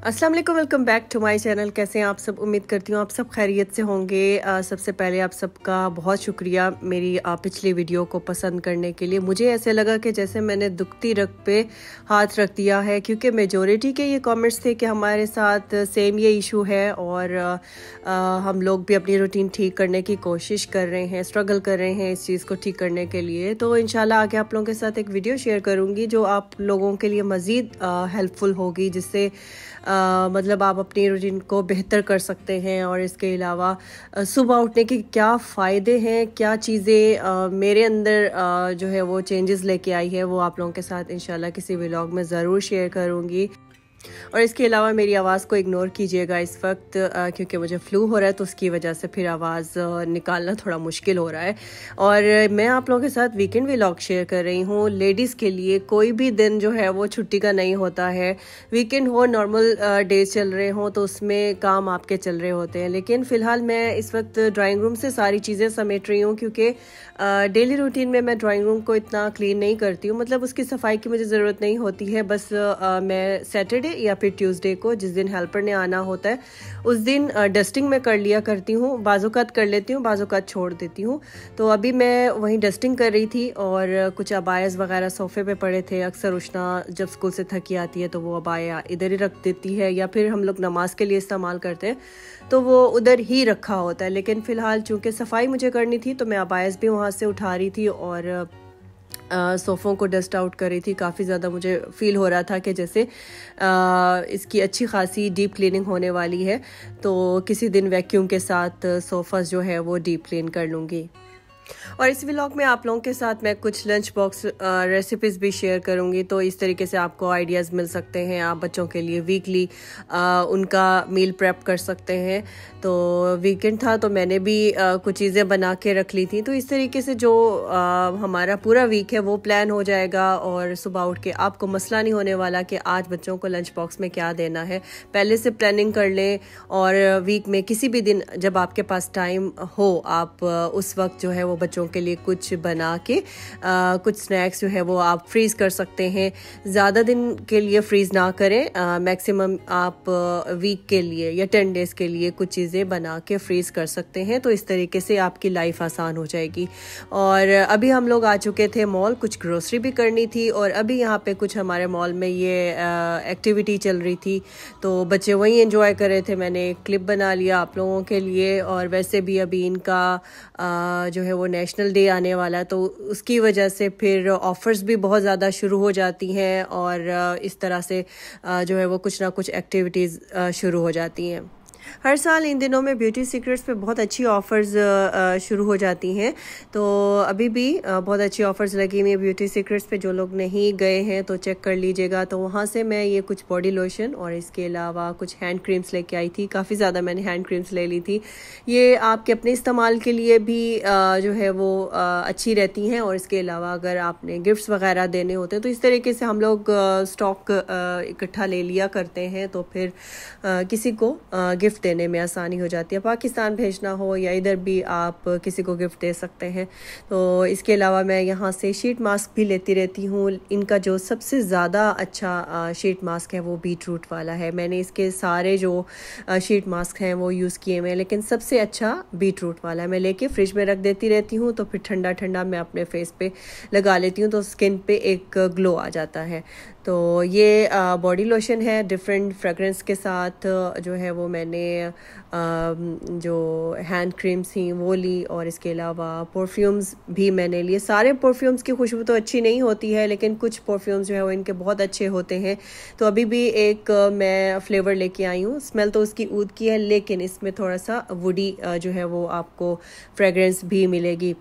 अस्सलाम वालेकुम, welcome back to my channel. कैसे हैं आप सब? उम्मीद करती हूँ आप सब खैरियत से होंगे। सबसे पहले आप सबका बहुत शुक्रिया मेरी पिछली वीडियो को पसंद करने के लिए। मुझे ऐसे लगा कि जैसे मैंने दुखती रग पे हाथ रख दिया है, क्योंकि मेजॉरिटी के ये कमेंट्स थे कि हमारे साथ सेम ये इशू है और हम लोग भी अपनी रूटीन ठीक करने की कोशिश कर रहे हैं, स्ट्रगल कर रहे हैं इस चीज़ को ठीक करने के लिए। तो इंशाल्लाह आगे आप लोगों के साथ एक वीडियो शेयर करूँगी जो आप लोगों के लिए मज़ीद हेल्पफुल होगी, जिससे मतलब आप अपनी रूटीन को बेहतर कर सकते हैं। और इसके अलावा सुबह उठने के क्या फ़ायदे हैं, क्या चीज़ें मेरे अंदर जो है वो चेंजेस लेके आई है, वो आप लोगों के साथ इंशाल्लाह किसी व्लॉग में ज़रूर शेयर करूँगी। और इसके अलावा मेरी आवाज़ को इग्नोर कीजिएगा इस वक्त, क्योंकि मुझे फ्लू हो रहा है, तो उसकी वजह से फिर आवाज़ निकालना थोड़ा मुश्किल हो रहा है। और मैं आप लोगों के साथ वीकेंड व्लॉग शेयर कर रही हूँ। लेडीज़ के लिए कोई भी दिन जो है वो छुट्टी का नहीं होता है। वीकेंड हो, नॉर्मल डेज चल रहे हों, तो उसमें काम आपके चल रहे होते हैं। लेकिन फ़िलहाल मैं इस वक्त ड्राइंग रूम से सारी चीज़ें समेट रही हूँ, क्योंकि डेली रूटीन में मैं ड्राइंग रूम को इतना क्लीन नहीं करती हूँ। मतलब उसकी सफाई की मुझे ज़रूरत नहीं होती है। बस मैं सैटरडे या फिर ट्यूसडे को, जिस दिन हेल्पर ने आना होता है, उस दिन डस्टिंग में कर लिया करती हूँ। बाज़ोकात कर लेती हूँ, बाज़ोकात छोड़ देती हूँ। तो अभी मैं वहीं डस्टिंग कर रही थी और कुछ अबायास वगैरह सोफ़े पे पड़े थे। अक्सर उष्णा जब स्कूल से थकी आती है तो वो अबाया इधर ही रख देती है, या फिर हम लोग नमाज के लिए इस्तेमाल करते हैं तो वो उधर ही रखा होता है। लेकिन फ़िलहाल चूँकि सफाई मुझे करनी थी, तो मैं अबायास भी वहाँ से उठा रही थी और सोफ़ों को डस्ट आउट कर रही थी। काफ़ी ज़्यादा मुझे फ़ील हो रहा था कि जैसे इसकी अच्छी खासी डीप क्लीनिंग होने वाली है, तो किसी दिन वैक्यूम के साथ सोफ़ा जो है वो डीप क्लीन कर लूँगी। और इस व्लॉग में आप लोगों के साथ मैं कुछ लंच बॉक्स रेसिपीज़ भी शेयर करूंगी, तो इस तरीके से आपको आइडियाज़ मिल सकते हैं। आप बच्चों के लिए वीकली उनका मील प्रेप कर सकते हैं। तो वीकेंड था तो मैंने भी कुछ चीज़ें बना के रख ली थी। तो इस तरीके से जो हमारा पूरा वीक है वो प्लान हो जाएगा, और सुबह उठ के आपको मसला नहीं होने वाला कि आज बच्चों को लंच बॉक्स में क्या देना है। पहले से प्लानिंग कर लें, और वीक में किसी भी दिन जब आपके पास टाइम हो, आप उस वक्त जो है वो बच्चों के लिए कुछ बना के कुछ स्नैक्स जो है वो आप फ्रीज़ कर सकते हैं। ज़्यादा दिन के लिए फ्रीज़ ना करें, मैक्सिमम आप वीक के लिए या 10 डेज़ के लिए कुछ चीज़ें बना के फ्रीज़ कर सकते हैं। तो इस तरीके से आपकी लाइफ आसान हो जाएगी। और अभी हम लोग आ चुके थे मॉल, कुछ ग्रोसरी भी करनी थी, और अभी यहाँ पे कुछ हमारे मॉल में ये एक्टिविटी चल रही थी, तो बच्चे वहीं एंजॉय कर रहे थे। मैंने एक क्लिप बना लिया आप लोगों के लिए। और वैसे भी अभी इनका जो है वो नेशनल डे आने वाला है, तो उसकी वजह से फिर ऑफ़र्स भी बहुत ज़्यादा शुरू हो जाती हैं, और इस तरह से जो है वो कुछ ना कुछ एक्टिविटीज़ शुरू हो जाती हैं। हर साल इन दिनों में ब्यूटी सीक्रेट्स पे बहुत अच्छी ऑफ़र्स शुरू हो जाती हैं। तो अभी भी बहुत अच्छी ऑफ़र्स लगी हुई है ब्यूटी सीक्रेट्स पे। जो लोग नहीं गए हैं तो चेक कर लीजिएगा। तो वहाँ से मैं ये कुछ बॉडी लोशन और इसके अलावा कुछ हैंड क्रीम्स लेके आई थी। काफ़ी ज़्यादा मैंने हैंड क्रीम्स ले ली थी। ये आपके अपने इस्तेमाल के लिए भी जो है वो अच्छी रहती हैं, और इसके अलावा अगर आपने गिफ्ट्स वगैरह देने होते हैं तो इस तरीके से हम लोग स्टॉक इकट्ठा ले लिया करते हैं, तो फिर किसी को गिफ्ट देने में आसानी हो जाती है। पाकिस्तान भेजना हो या इधर भी आप किसी को गिफ्ट दे सकते हैं। तो इसके अलावा मैं यहाँ से शीट मास्क भी लेती रहती हूँ। इनका जो सबसे ज़्यादा अच्छा शीट मास्क है वो बीट रूट वाला है। मैंने इसके सारे जो शीट मास्क हैं वो यूज़ किए हुए हैं, लेकिन सबसे अच्छा बीट रूट वाला है। मैं लेके फ्रिज में रख देती रहती हूँ, तो फिर ठंडा ठंडा मैं अपने फेस पे लगा लेती हूँ, तो स्किन पे एक ग्लो आ जाता है। तो ये बॉडी लोशन है डिफरेंट फ्रेगरेंस के साथ। जो है वो मैंने जो हैंड क्रीम्स थी वो ली, और इसके अलावा परफ्यूम्स भी मैंने लिए। सारे परफ्यूम्स की खुशबू तो अच्छी नहीं होती है, लेकिन कुछ परफ्यूम्स जो है वो इनके बहुत अच्छे होते हैं। तो अभी भी एक मैं फ्लेवर लेके आई हूँ। स्मेल तो उसकी ऊद की है, लेकिन इसमें थोड़ा सा वुडी जो है वो आपको फ्रेगरेंस भी मिलेगी।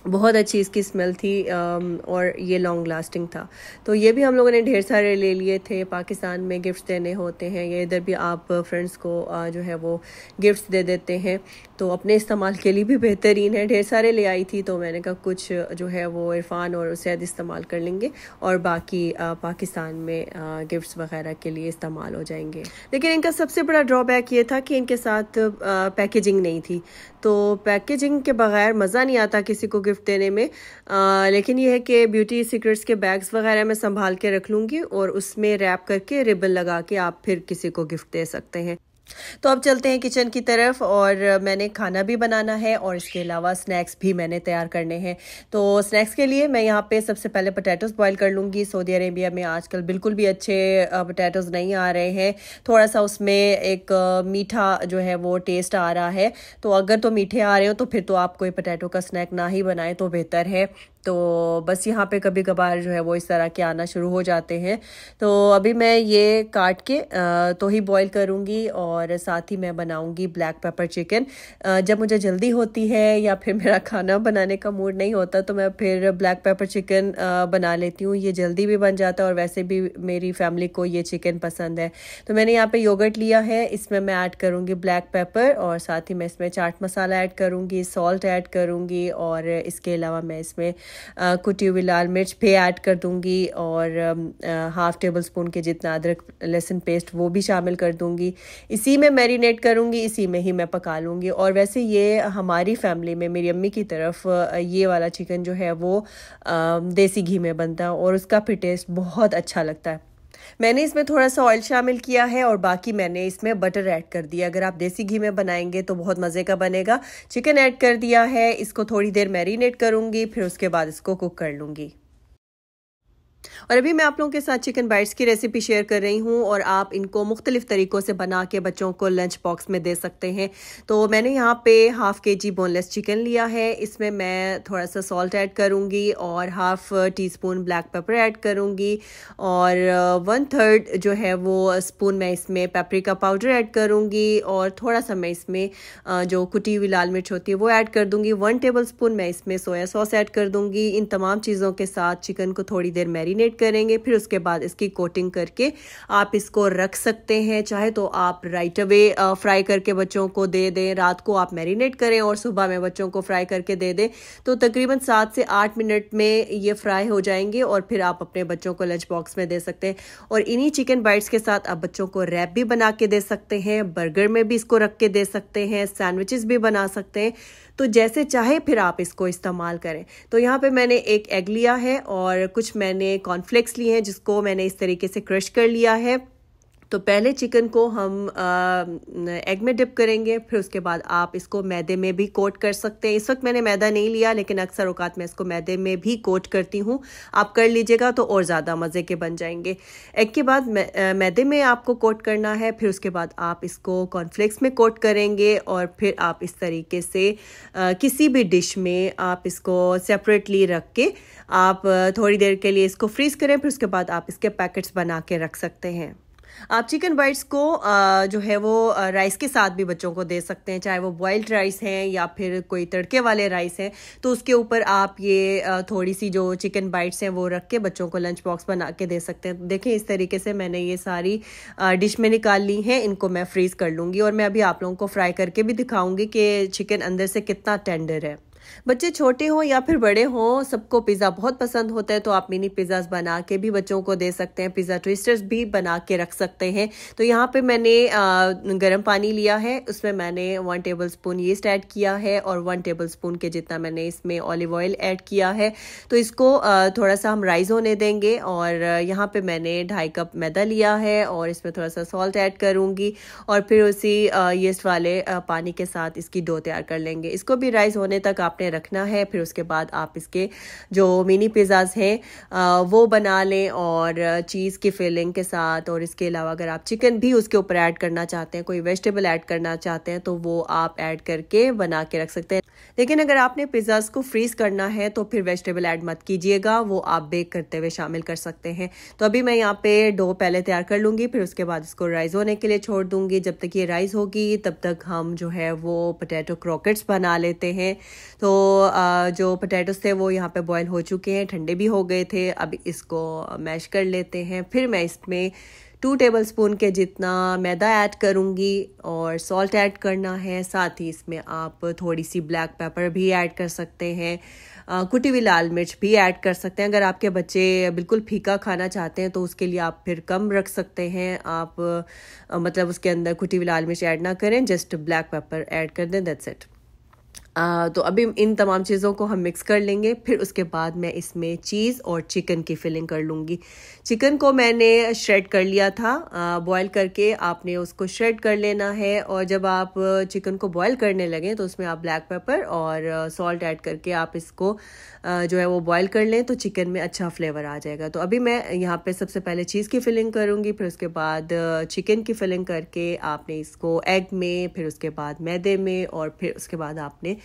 बहुत अच्छी इसकी स्मेल थी, और ये लॉन्ग लास्टिंग था। तो ये भी हम लोगों ने ढेर सारे ले लिए थे। पाकिस्तान में गिफ्ट्स देने होते हैं, या इधर भी आप फ्रेंड्स को जो है वो गिफ्ट्स दे देते हैं। तो अपने इस्तेमाल के लिए भी बेहतरीन है। ढेर सारे ले आई थी तो मैंने कहा कुछ जो है वो इरफान और उसैद इस्तेमाल कर लेंगे और बाकी पाकिस्तान में गिफ्ट्स वगैरह के लिए इस्तेमाल हो जाएंगे। लेकिन इनका सबसे बड़ा ड्रॉबैक ये था कि इनके साथ पैकेजिंग नहीं थी, तो पैकेजिंग के बगैर मज़ा नहीं आता किसी को गिफ्ट देने में। लेकिन ये है कि ब्यूटी सीक्रेट्स के बैग्स वगैरह मैं संभाल के रख लूँगी और उसमें रैप करके रिबन लगा के आप फिर किसी को गिफ्ट दे सकते हैं। तो अब चलते हैं किचन की तरफ और मैंने खाना भी बनाना है और इसके अलावा स्नैक्स भी मैंने तैयार करने हैं। तो स्नैक्स के लिए मैं यहाँ पे सबसे पहले पोटैटोज़ बॉईल कर लूँगी। सऊदी अरेबिया में आजकल बिल्कुल भी अच्छे पोटैटोज़ नहीं आ रहे हैं, थोड़ा सा उसमें एक मीठा जो है वो टेस्ट आ रहा है। तो अगर तो मीठे आ रहे हो तो फिर तो आप कोई पोटैटो का स्नैक ना ही बनाएं तो बेहतर है। तो बस यहाँ पे कभी कभार जो है वो इस तरह के आना शुरू हो जाते हैं। तो अभी मैं ये काट के तो ही बॉईल करूँगी और साथ ही मैं बनाऊँगी ब्लैक पेपर चिकन। जब मुझे जल्दी होती है या फिर मेरा खाना बनाने का मूड नहीं होता तो मैं फिर ब्लैक पेपर चिकन बना लेती हूँ। ये जल्दी भी बन जाता है और वैसे भी मेरी फैमिली को ये चिकन पसंद है। तो मैंने यहाँ पे योगर्ट लिया है, इसमें मैं ऐड करूँगी ब्लैक पेपर और साथ ही मैं इसमें चाट मसाला ऐड करूँगी, सॉल्ट ऐड करूँगी और इसके अलावा मैं इसमें कुटी हुई लाल मिर्च भी ऐड कर दूंगी और हाफ टेबल स्पून के जितना अदरक लहसुन पेस्ट वो भी शामिल कर दूंगी। इसी में मैरिनेट करूंगी, इसी में ही मैं पका लूँगी। और वैसे ये हमारी फैमिली में मेरी अम्मी की तरफ ये वाला चिकन जो है वो देसी घी में बनता है और उसका भी टेस्ट बहुत अच्छा लगता है। मैंने इसमें थोड़ा सा ऑयल शामिल किया है और बाकी मैंने इसमें बटर ऐड कर दिया। अगर आप देसी घी में बनाएंगे तो बहुत मज़े का बनेगा। चिकन ऐड कर दिया है, इसको थोड़ी देर मैरिनेट करूँगी, फिर उसके बाद इसको कुक कर लूँगी। और अभी मैं आप लोगों के साथ चिकन बाइट्स की रेसिपी शेयर कर रही हूँ और आप इनको मुख्तलिफ तरीक़ों से बना के बच्चों को लंच बॉक्स में दे सकते हैं। तो मैंने यहाँ पे हाफ़ kg बोनलेस चिकन लिया है, इसमें मैं थोड़ा सा सॉल्ट ऐड करूँगी और half teaspoon black pepper add करूँगी और 1/3 जो है वो स्पून मैं इसमें पेपरिका पाउडर ऐड करूँगी और थोड़ा सा मैं इसमें जो कुटी हुई लाल मिर्च होती है वो ऐड कर दूँगी। 1 टेबल स्पून मैं इसमें सोया सॉस ऐड कर दूँगी। इन तमाम चीज़ों के साथ चिकन को थोड़ी देर मैरिनेट करेंगे, फिर उसके बाद इसकी कोटिंग करके आप इसको रख सकते हैं। चाहे तो आप राइट अवे फ्राई करके बच्चों को दे दें, रात को आप मैरिनेट करें और सुबह में बच्चों को फ्राई करके दे दें, तो तकरीबन 7 से 8 मिनट में ये फ्राई हो जाएंगे और फिर आप अपने बच्चों को लंच बॉक्स में दे सकते हैं। और इन्हीं चिकन बाइट्स के साथ आप बच्चों को रैप भी बना के दे सकते हैं, बर्गर में भी इसको रख के दे सकते हैं, सैंडविचेस भी बना सकते हैं। तो जैसे चाहे फिर आप इसको इस्तेमाल करें। तो यहाँ पे मैंने एक एग लिया है और कुछ मैंने कॉर्नफ्लेक्स लिए हैं जिसको मैंने इस तरीके से क्रश कर लिया है। तो पहले चिकन को हम एग में डिप करेंगे, फिर उसके बाद आप इसको मैदे में भी कोट कर सकते हैं। इस वक्त मैंने मैदा नहीं लिया, लेकिन अक्सर औकात मैं इसको मैदे में भी कोट करती हूँ। आप कर लीजिएगा तो और ज़्यादा मज़े के बन जाएंगे। एग के बाद मैदे में आपको कोट करना है, फिर उसके बाद आप इसको कॉर्नफ्लेक्स में कोट करेंगे और फिर आप इस तरीके से किसी भी डिश में आप इसको सेपरेटली रख के आप थोड़ी देर के लिए इसको फ्रीज़ करें। फिर उसके बाद आप इसके पैकेट्स बना के रख सकते हैं। आप चिकन बाइट्स को जो है वो राइस के साथ भी बच्चों को दे सकते हैं, चाहे वो बॉइल्ड राइस हैं या फिर कोई तड़के वाले राइस हैं। तो उसके ऊपर आप ये थोड़ी सी जो चिकन बाइट्स हैं वो रख के बच्चों को लंच बॉक्स बना के दे सकते हैं। देखें इस तरीके से मैंने ये सारी डिश में निकाल ली हैं, इनको मैं फ्रीज़ कर लूँगी और मैं अभी आप लोगों को फ्राई करके भी दिखाऊँगी कि चिकन अंदर से कितना टेंडर है। बच्चे छोटे हों या फिर बड़े हों, सबको पिज़्ज़ा बहुत पसंद होता है। तो आप मिनी पिज़्ज़ास बना के भी बच्चों को दे सकते हैं, पिज़्ज़ा ट्विस्टर्स भी बना के रख सकते हैं। तो यहाँ पे मैंने गर्म पानी लिया है, उसमें मैंने 1 टेबल स्पून यीस्ट ऐड किया है और 1 टेबल स्पून के जितना मैंने इसमें ऑलिव ऑयल ऐड किया है। तो इसको थोड़ा सा हम राइज होने देंगे और यहाँ पे मैंने 2.5 कप मैदा लिया है और इसमें थोड़ा सा सॉल्ट ऐड करूँगी और फिर उसी यीस्ट वाले पानी के साथ इसकी डो तैयार कर लेंगे। इसको भी राइज होने तक आपने रखना है। फिर उसके बाद आप इसके जो मिनी पिज़्ज़ास हैं वो बना लें और चीज़ की फिलिंग के साथ। और इसके अलावा अगर आप चिकन भी उसके ऊपर ऐड करना चाहते हैं, कोई वेजिटेबल ऐड करना चाहते हैं, तो वो आप ऐड करके बना के रख सकते हैं। लेकिन अगर आपने पिज़्ज़ास को फ्रीज करना है तो फिर वेजिटेबल ऐड मत कीजिएगा, वो आप बेक करते हुए शामिल कर सकते हैं। तो अभी मैं यहाँ पे डो पहले तैयार कर लूँगी, फिर उसके बाद इसको राइज होने के लिए छोड़ दूँगी। जब तक ये राइज होगी तब तक हम जो है वो पोटैटो क्रॉकेट्स बना लेते हैं। तो जो पोटैटोस थे वो यहाँ पे बॉयल हो चुके हैं, ठंडे भी हो गए थे। अब इसको मैश कर लेते हैं। फिर मैं इसमें 2 टेबलस्पून के जितना मैदा ऐड करूँगी और सॉल्ट ऐड करना है। साथ ही इसमें आप थोड़ी सी ब्लैक पेपर भी ऐड कर सकते हैं, कुटी हुई लाल मिर्च भी ऐड कर सकते हैं। अगर आपके बच्चे बिल्कुल फीका खाना चाहते हैं तो उसके लिए आप फिर कम रख सकते हैं। आप मतलब उसके अंदर कुटी हुई लाल मिर्च ऐड ना करें, जस्ट ब्लैक पेपर ऐड कर दें, दैट्स इट। तो अभी इन तमाम चीज़ों को हम मिक्स कर लेंगे। फिर उसके बाद मैं इसमें चीज़ और चिकन की फिलिंग कर लूँगी। चिकन को मैंने श्रेड कर लिया था, बॉयल करके आपने उसको श्रेड कर लेना है। और जब आप चिकन को बॉयल करने लगें तो उसमें आप ब्लैक पेपर और सॉल्ट ऐड करके आप इसको जो है वो बॉयल कर लें, तो चिकन में अच्छा फ्लेवर आ जाएगा। तो अभी मैं यहाँ पे सबसे पहले चीज़ की फिलिंग करूँगी, फिर उसके बाद चिकन की फिलिंग करके आपने इसको एग में, फिर उसके बाद मैदे में, और फिर उसके बाद आपने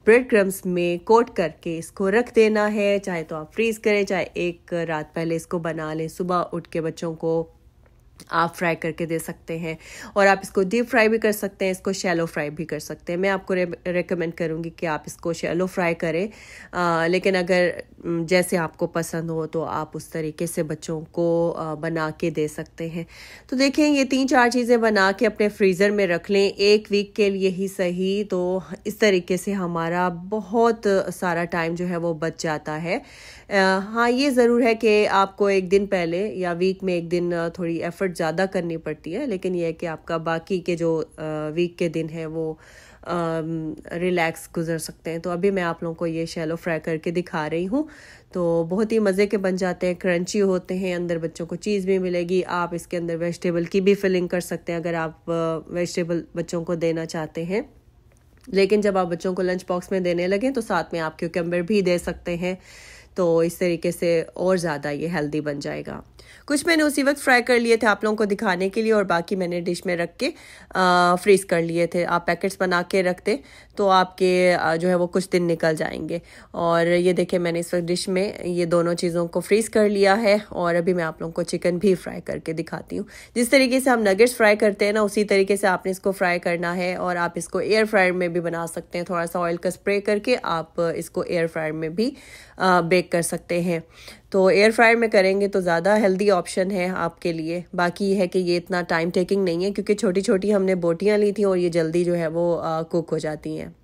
ब्रेड क्रम्स में कोट करके इसको रख देना है। चाहे तो आप फ्रीज़ करें, चाहे एक रात पहले इसको बना लें, सुबह उठ के बच्चों को आप फ्राई करके दे सकते हैं। और आप इसको डीप फ्राई भी कर सकते हैं, इसको शैलो फ्राई भी कर सकते हैं। मैं आपको रेकमेंड करूँगी कि आप इसको शैलो फ्राई करें, लेकिन अगर जैसे आपको पसंद हो तो आप उस तरीके से बच्चों को बना के दे सकते हैं। तो देखें, ये 3-4 चीज़ें बना के अपने फ्रीज़र में रख लें 1 वीक के लिए ही सही। तो इस तरीके से हमारा बहुत सारा टाइम जो है वो बच जाता है। हाँ, ये ज़रूर है कि आपको एक दिन पहले या वीक में एक दिन थोड़ी एफ़र्ट ज़्यादा करनी पड़ती है, लेकिन यह है कि आपका बाकी के जो वीक के दिन है वो रिलैक्स गुजर सकते हैं। तो अभी मैं आप लोगों को ये शैलो फ्राई करके दिखा रही हूँ। तो बहुत ही मज़े के बन जाते हैं, क्रंची होते हैं, अंदर बच्चों को चीज़ भी मिलेगी। आप इसके अंदर वेजिटेबल की भी फिलिंग कर सकते हैं अगर आप वेजिटेबल बच्चों को देना चाहते हैं। लेकिन जब आप बच्चों को लंच बॉक्स में देने लगें तो साथ में आप क्यूकम्बर भी दे सकते हैं। तो इस तरीके से और ज़्यादा ये हेल्दी बन जाएगा। कुछ मैंने उसी वक्त फ्राई कर लिए थे आप लोगों को दिखाने के लिए, और बाकी मैंने डिश में रख के फ्रीज़ कर लिए थे। आप पैकेट्स बना के रखते तो आपके जो है वो कुछ दिन निकल जाएंगे। और ये देखें, मैंने इस वक्त डिश में ये दोनों चीज़ों को फ्रीज़ कर लिया है। और अभी मैं आप लोगों को चिकन भी फ्राई करके दिखाती हूँ। जिस तरीके से हम नगेट्स फ्राई करते हैं ना, उसी तरीके से आपने इसको फ्राई करना है। और आप इसको एयर फ्रायर में भी बना सकते हैं, थोड़ा सा ऑयल का स्प्रे करके आप इसको एयर फ्रायर में भी बेक कर सकते हैं। तो एयर फ्रायर में करेंगे तो ज़्यादा हेल्दी ऑप्शन है आपके लिए। बाकी ये है कि ये इतना टाइम टेकिंग नहीं है, क्योंकि छोटी छोटी हमने बोटियाँ ली थी और ये जल्दी जो है वो कुक हो जाती हैं।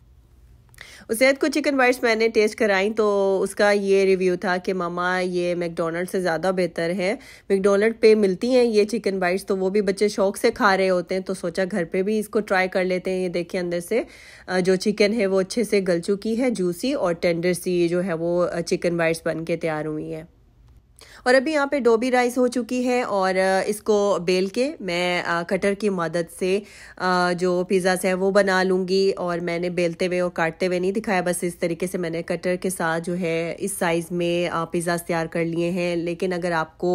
उसैद को चिकन बाइट्स मैंने टेस्ट कराई तो उसका ये रिव्यू था कि मामा ये मैकडोनल्ड से ज़्यादा बेहतर है। मैकडोनल्ड पे मिलती हैं ये चिकन बाइट्स, तो वो भी बच्चे शौक से खा रहे होते हैं, तो सोचा घर पे भी इसको ट्राई कर लेते हैं। ये देखिए, अंदर से जो चिकन है वो अच्छे से गल चुकी है, जूसी और टेंडर सी जो है वो चिकन बाइट्स बन के तैयार हुई है। और अभी यहाँ पे डोबी राइस हो चुकी है और इसको बेल के मैं कटर की मदद से जो पिज़्ज़ास है वो बना लूँगी। और मैंने बेलते हुए और काटते हुए नहीं दिखाया, बस इस तरीके से मैंने कटर के साथ जो है इस साइज़ में पिज़्ज़ास तैयार कर लिए हैं। लेकिन अगर आपको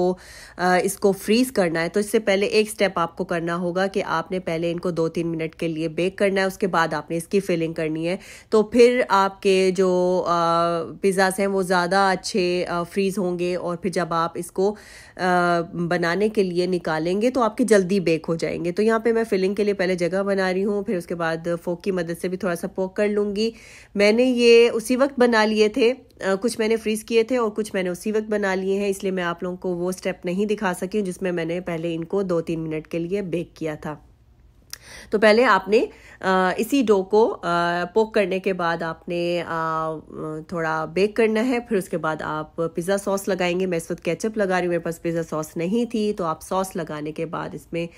इसको फ्रीज़ करना है तो इससे पहले एक स्टेप आपको करना होगा कि आपने पहले इनको 2-3 मिनट के लिए बेक करना है, उसके बाद आपने इसकी फिलिंग करनी है। तो फिर आपके जो पिज़्ज़ास हैं वो ज़्यादा अच्छे फ्रीज़ होंगे, और फिर जब आप इसको बनाने के लिए निकालेंगे तो आपके जल्दी बेक हो जाएंगे। तो यहाँ पे मैं फिलिंग के लिए पहले जगह बना रही हूँ, फिर उसके बाद फोक की मदद से भी थोड़ा सा पोक कर लूँगी। मैंने ये उसी वक्त बना लिए थे, कुछ मैंने फ्रीज़ किए थे और कुछ मैंने उसी वक्त बना लिए हैं, इसलिए मैं आप लोगों को वो स्टेप नहीं दिखा सकी हूँ जिसमें मैंने पहले इनको 2-3 मिनट के लिए बेक किया था। तो पहले आपने इसी डो को पोक करने के बाद आपने थोड़ा बेक करना है, फिर उसके बाद आप पिज़्ज़ा सॉस लगाएंगे। मैं इस वक्त केचप लगा रही हूँ, मेरे पास पिज़्ज़ा सॉस नहीं थी, तो आप सॉस लगाने के बाद इसमें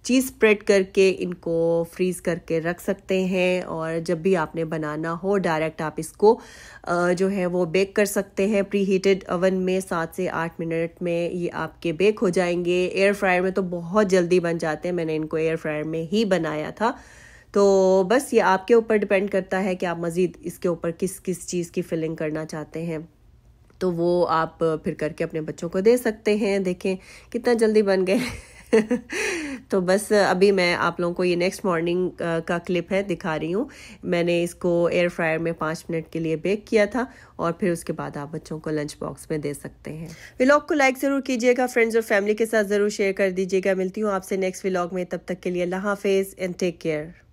चीज़ स्प्रेड करके इनको फ्रीज़ करके रख सकते हैं। और जब भी आपने बनाना हो डायरेक्ट आप इसको जो है वो बेक कर सकते हैं प्री हीटेड ओवन में। 7 से 8 मिनट में ये आपके बेक हो जाएंगे। एयर फ्रायर में तो बहुत जल्दी बन जाते हैं, मैंने इनको एयर फ्रायर में ही बनाया था। तो बस ये आपके ऊपर डिपेंड करता है कि आप मज़ीद इसके ऊपर किस किस चीज़ की फिलिंग करना चाहते हैं, तो वो आप फिर करके अपने बच्चों को दे सकते हैं। देखें कितना जल्दी बन गए। तो बस अभी मैं आप लोगों को ये नेक्स्ट मॉर्निंग का क्लिप है दिखा रही हूँ। मैंने इसको एयर फ्रायर में 5 मिनट के लिए बेक किया था, और फिर उसके बाद आप बच्चों को लंच बॉक्स में दे सकते हैं। व्लॉग को लाइक ज़रूर कीजिएगा, फ्रेंड्स और फैमिली के साथ ज़रूर शेयर कर दीजिएगा। मिलती हूँ आपसे नेक्स्ट व्लॉग में, तब तक के लिए अल्लाह हाफिज़ एंड टेक केयर।